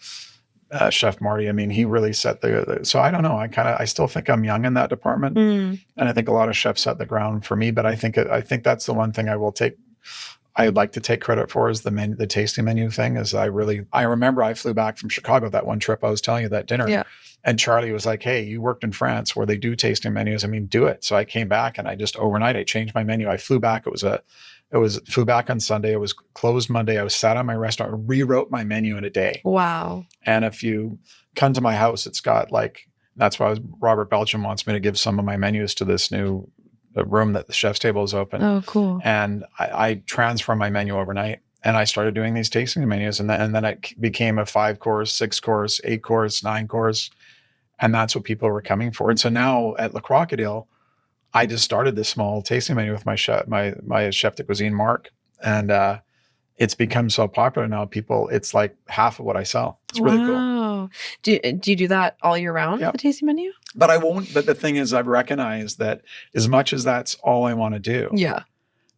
Chef Marty, I mean, he really set so I don't know. I still think I'm young in that department. And I think a lot of chefs set the ground for me, but I think that's the one thing I'd like to take credit for is the tasting menu thing. Is I remember I flew back from Chicago that one trip I was telling you, that dinner. Yeah. And Charlie was like, hey, you worked in France where they do tasting menus. I mean, do it. So I came back and I just overnight, I changed my menu. I flew back. Flew back on Sunday. It was closed Monday. I was sat on my restaurant, rewrote my menu in a day. Wow. And if you come to my house, it's got that's why Robert Belcham wants me to give some of my menus to this new room that the chef's table is open. Oh, cool. And I transformed my menu overnight and I started doing these tasting menus. And then it became a 5-course, 6-course, 8-course, 9-course. And that's what people were coming for. And so now at Le Crocodile, I just started this small tasting menu with my chef de cuisine, Mark. And it's become so popular now. It's like half of what I sell. It's really cool. Oh, do you do that all year round? Yep. The tasting menu? But I won't. But the thing is, I've recognized that as much as that's all I want to do, Yeah.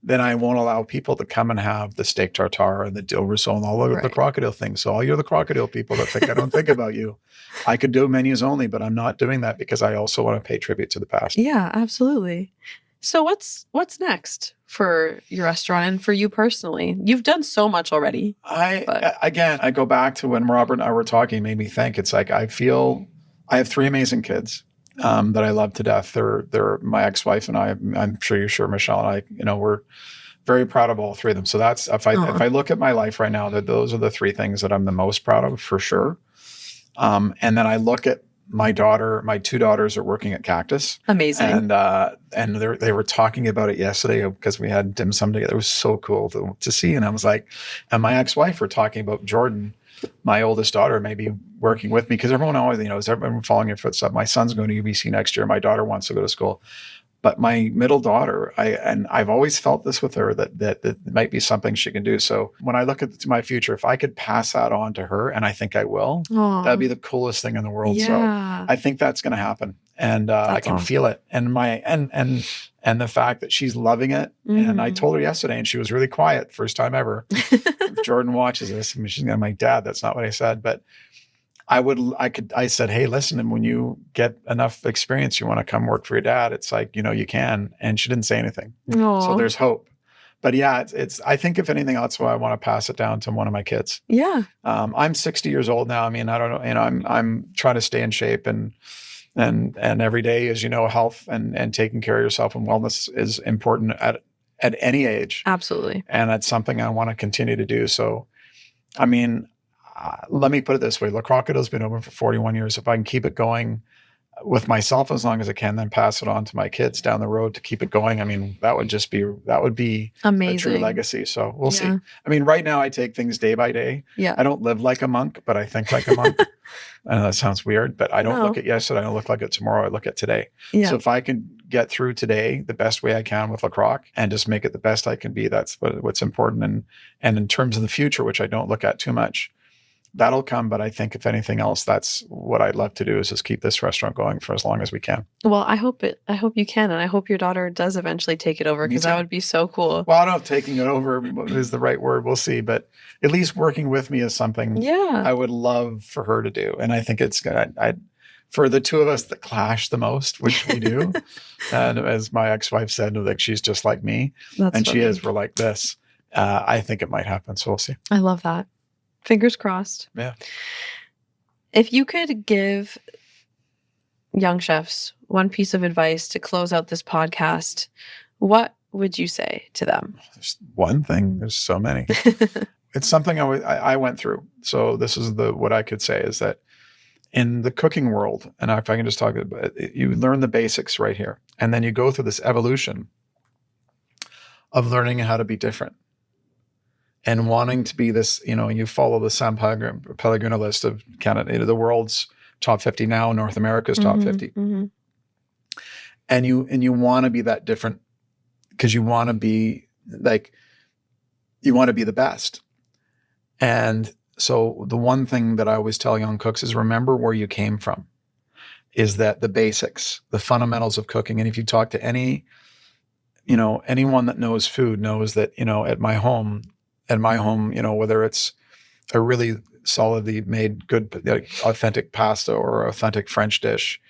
then I won't allow people to come and have the steak tartare and the dill risotto and all of the Right. crocodile things. So all you're the crocodile people that think I don't think about you. I could do menus only, but I'm not doing that because I also want to pay tribute to the past. Yeah, absolutely. So what's next for your restaurant and for you personally? You've done so much already. I go back to when Robert and I were talking, it made me think. It's like I feel I have 3 amazing kids that I love to death. They're my ex-wife and I. I'm sure you're sure Michelle and I. We're very proud of all 3 of them. So that's if I look at my life right now, those are the 3 things that I'm the most proud of for sure. And then I look at my 2 daughters are working at Cactus. Amazing. And they were talking about it yesterday because we had dim sum together. It was so cool to see. And I was like, and my ex-wife were talking about Jordan, my oldest daughter, maybe working with me because everyone always, is everyone following your footsteps. My son's going to UBC next year. My daughter wants to go to school. But my middle daughter, I've always felt this with her that might be something she can do. So when I look at my future, if I could pass that on to her, and I think I will, that'd be the coolest thing in the world. Yeah. So I think that's going to happen, and I can feel it. And and the fact that she's loving it. Mm-hmm. And I told her yesterday, and she was really quiet, first time ever. If Jordan watches this, she's going to my dad. That's not what I said, but. I said, hey, listen, and when you get enough experience, you want to come work for your dad. It's like, you can. And she didn't say anything. Aww. So there's hope. But yeah, I think if anything else, I want to pass it down to one of my kids. Yeah. I'm 60 years old now. I mean, I don't know, I'm trying to stay in shape and every day, as health and taking care of yourself and wellness is important at any age. Absolutely. And that's something I want to continue to do. So, I mean, let me put it this way. Le Crocodile's been open for 41 years. If I can keep it going with myself as long as I can, then pass it on to my kids down the road to keep it going. I mean, that would be amazing. A true legacy. So we'll see. I mean, right now I take things day by day. Yeah. I don't live like a monk, but I think like a monk. I know that sounds weird, but I don't look at yesterday. I don't look like it tomorrow. I look at today. Yeah. So if I can get through today the best way I can with Le Croc and just make it the best I can be, that's what's important. And in terms of the future, which I don't look at too much, that'll come. But I think if anything else, that's what I'd love to do is just keep this restaurant going for as long as we can. Well, I hope you can. And I hope your daughter does eventually take it over because that would be so cool. Well, I don't know if taking it over is the right word. We'll see. But at least working with me is something I would love for her to do. And I think it's good. For the 2 of us that clash the most, which we do, and as my ex-wife said, like she's just like me. That's and funny. She is. We're like this. I think it might happen. So we'll see. I love that. Fingers crossed. Yeah. If you could give young chefs one piece of advice to close out this podcast, what would you say to them? There's one thing. There's so many. It's something I went through. So this is what I could say is that in the cooking world, and if I can just talk about it, you learn the basics right here. And then you go through this evolution of learning how to be different. And wanting to be this, you follow the San Pellegrino list of Canada, the world's top 50 now, North America's top 50. Mm-hmm. And you want to be that different because you want to be the best. And so the one thing that I always tell young cooks is remember where you came from, is that the basics, the fundamentals of cooking. And if you talk to anyone that knows food knows that, at my home, whether it's a really solidly made good, authentic pasta or authentic French dish,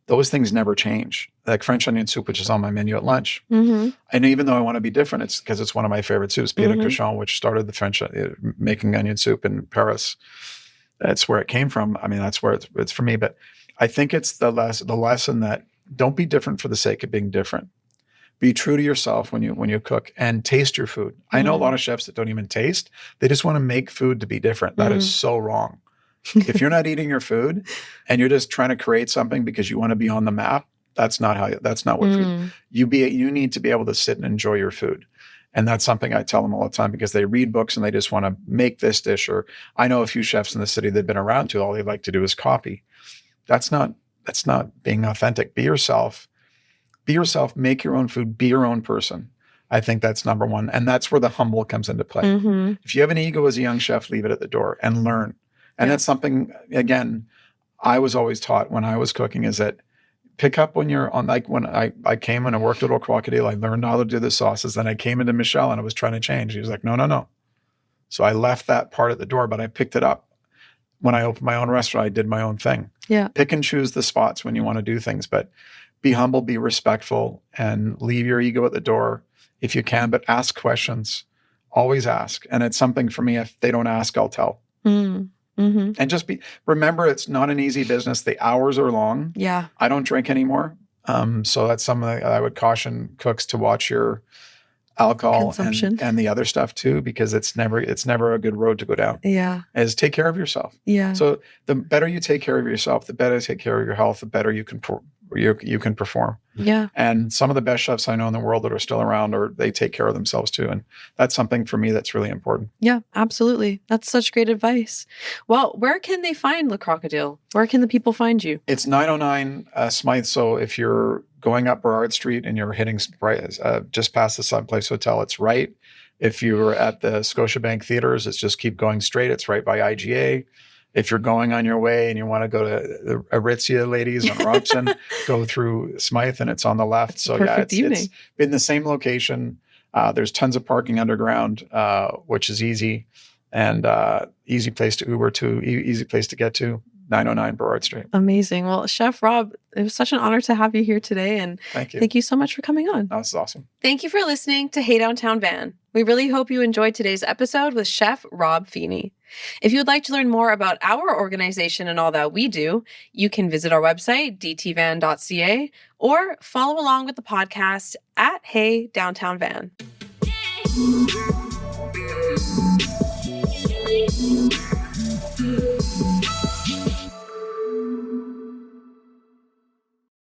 those things never change. Like French onion soup, which is on my menu at lunch. Mm-hmm. And even though I want to be different, it's because it's one of my favorite soups. Pierre de Cochon, which started the French making onion soup in Paris. That's where it came from. I mean, that's where it's for me. But I think it's the lesson that don't be different for the sake of being different. Be true to yourself when you cook and taste your food. Mm-hmm. I know a lot of chefs that don't even taste. They just want to make food to be different. That is so wrong. If you're not eating your food and you're just trying to create something because you want to be on the map, that's not what food. You need to be able to sit and enjoy your food. And that's something I tell them all the time because they read books and they just want to make this dish. Or I know a few chefs in the city they've been around to, all they like to do is copy. That's not being authentic. Be yourself. Be yourself, make your own food, be your own person. I think that's number one. And that's where the humble comes into play. Mm-hmm. If you have an ego as a young chef, leave it at the door and learn. And Yeah. that's something, again, I was always taught when I was cooking is that pick up when you're on, like when I came and I worked at Le Crocodile, I learned how to do the sauces. Then I came into Michelle and I was trying to change. He was like, no, no, no. So I left that part at the door, but I picked it up. When I opened my own restaurant, I did my own thing. Yeah. Pick and choose the spots when you want to do things, but be humble, be respectful, and leave your ego at the door if you can, but ask questions. Always ask. And it's something for me, if they don't ask, I'll tell. Mm-hmm. And just remember, it's not an easy business. The hours are long. Yeah. I don't drink anymore. So that's something that I would caution cooks to watch your alcohol Consumption. and the other stuff too, because it's never a good road to go down. Yeah. Is take care of yourself. Yeah. So the better you take care of yourself, the better you take care of your health, the better you can perform. Yeah. And some of the best chefs I know in the world that are still around, or they take care of themselves too. And that's something for me that's really important. Yeah, absolutely. That's such great advice. Well, where can they find Le Crocodile? Where can the people find you? It's 909 Smythe. So if you're going up Burrard Street and you're hitting just past the Sun Place Hotel, it's right. If you're at the Scotiabank Theaters, it's just keep going straight. It's right by IGA. If you're going on your way and you want to go to the Aritzia ladies on Robson, go through Smythe and it's on the left. So Perfect it's in the same location. There's tons of parking underground, which is easy, and easy place to Uber to, easy place to get to. 909 Burrard Street. Amazing. Well, Chef Rob, it was such an honor to have you here today. And Thank you. Thank you so much for coming on. This is awesome. Thank you for listening to Hey Downtown Van. We really hope you enjoyed today's episode with Chef Rob Feenie. If you would like to learn more about our organization and all that we do, you can visit our website, dtvan.ca, or follow along with the podcast at Hey Downtown Van.